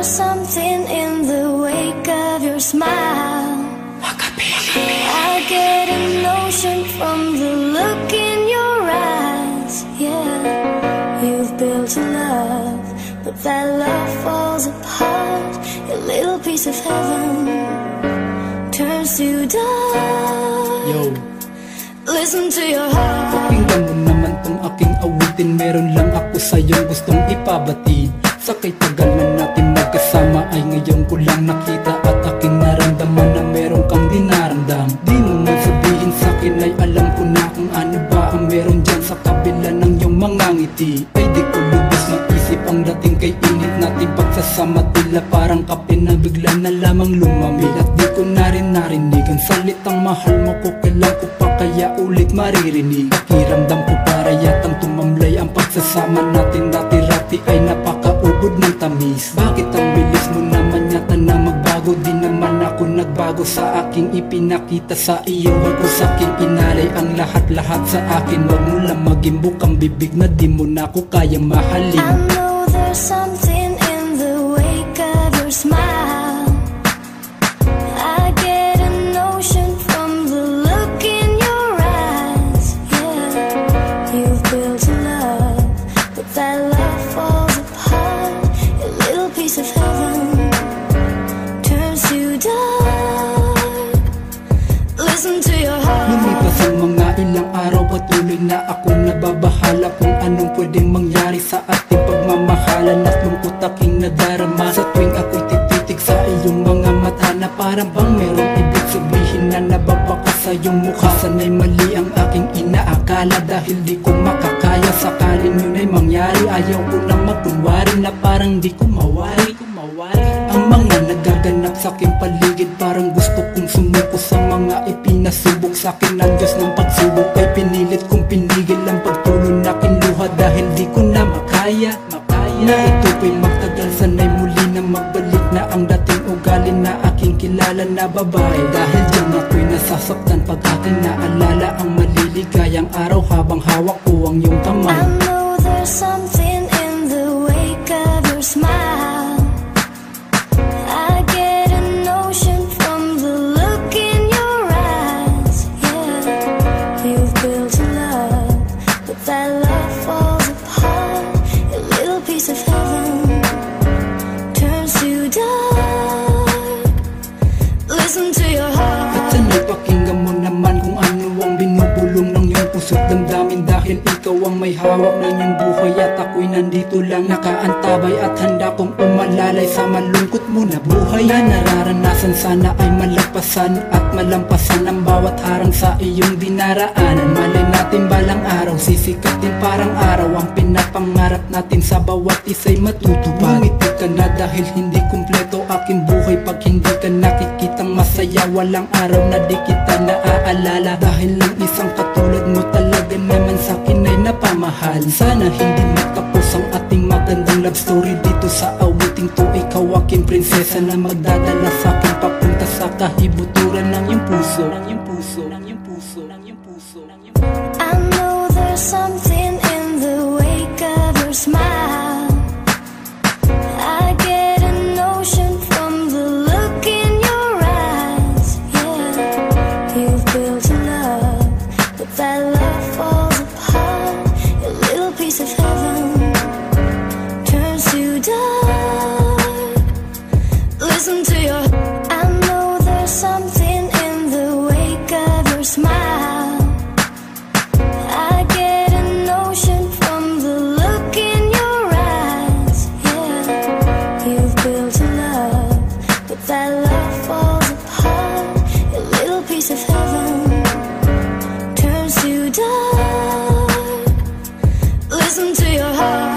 there's something in the wake of your smile. I get a notion from the look in your eyes. Yeah, you've built a love, but that love falls apart. A little piece of heaven turns to dark. Yo, listen to your heart. pakinggan mo naman tong aking awitin. Meron lang ako sa'yong gustong ipabatid. Sa kay tagal na natin magkasama ay ngayon ko lang nakita at aking naramdaman na meron kang dinaramdam. Di mo man sabihin sa'kin ay alam ko na kung ano ba ang meron dyan sa kabila ng iyong mga ngiti. Ay di ko lubos mag-isip ang dating kay init natin pagsasama. Tila parang kape na bigla na lamang lumamig. At di ko na rin narinig ang salitang mahal mo ko. Kailan ko pa kaya ulit maririnig? Pakiramdam ko para yatang tumamlay ang pagsasama natin. Dati-rati ay napakaugod ng tamis. Bakit ang bilis mo naman yata na magbago? Di naman ako nagbago sa aking ipinakita sa iyo. Huwag ko sa'king inalay ang lahat-lahat sa akin. Huwag mo lang maging bukang bibig na di mo na ako kaya mahalin. I know there's something in the wake of your smile. I get a notion from the look in your eyes. Yeah, you've built a love, but that love falls apart. A little piece of heaven turns to dark. Listen to your heart. Lumipas ang mga ilang araw, patuloy na ako nababahala kung anong pwedeng mangyari sa ating pagmamahalan. At lungkot aking nadarama sa tuwing ako'y tititig sa iyong mga mata, na parang bang merong ibig sabihin na nababaka sa iyong mukha. Sana'y mali ang aking inaakala dahil di ko makakaya. Sakaling yun ay mangyari, ayaw ko na magkunwari na parang di ko mawari. Ang mga nagaganap sa aking paligid, parang gusto kong sumuko sa mga ipinasubok sa akin ng Diyos ng pagsubok. Ay pinilit kong pinigil ang pagtulo na kinuha dahil di ko na makaya. Na ito ko'y magtagal, sana'y muli na magbalik na ang dating ugali na aking kilala na babae. Dahil dyan ako'y nasasaktan pag aking naalala ang maliligayang araw habang hawak ko ang iyong kamay. I know there's something in the wake of your smile. I get a notion from the look in your eyes. Yeah, you've built a love, but that love falls apart. A little piece of heaven turns to dark. Listen to your heart. At sana'y pakinggan mo naman kung ano ang binubulong ng iyong puso't damdamin. Dahil ikaw ang may hawak ng iyong buhay at ako'y nandito lang nakaantabay at handa kong umalalay sa malungkot mo na buhay. Na nararanasan sana ay malampasan at malampasan ang bawat harang sa iyong dinaraanan. Malay natin balang araw sisikatin parang araw ang pinapangarap natin sa bawat isa'y matutupad. Ngumiti ka na dahil hindi kumpleto aking buhay pag hindi ka nakikitang masaya. Walang araw na di kita naaalala dahil lang isang katulad mo talaga naman sa'kin ay napamahal. Sana hindi matapos ang ating magandang love story dito sa awiting to. Ikaw aking prinsesa na magdadala sa'kin papunta sa kahibuturan ng iyong puso. I know there's something in the wake of your smile. I get a notion from the look in your eyes. Yeah, you've built a love, but that love falls apart. A little piece of heaven turns to dark. Listen to your. I know there's something in the wake of your smile. I get a notion from the look in your eyes. Yeah, you've built a love, but that love falls apart. A little piece of heaven turns to dark. Listen to your heart.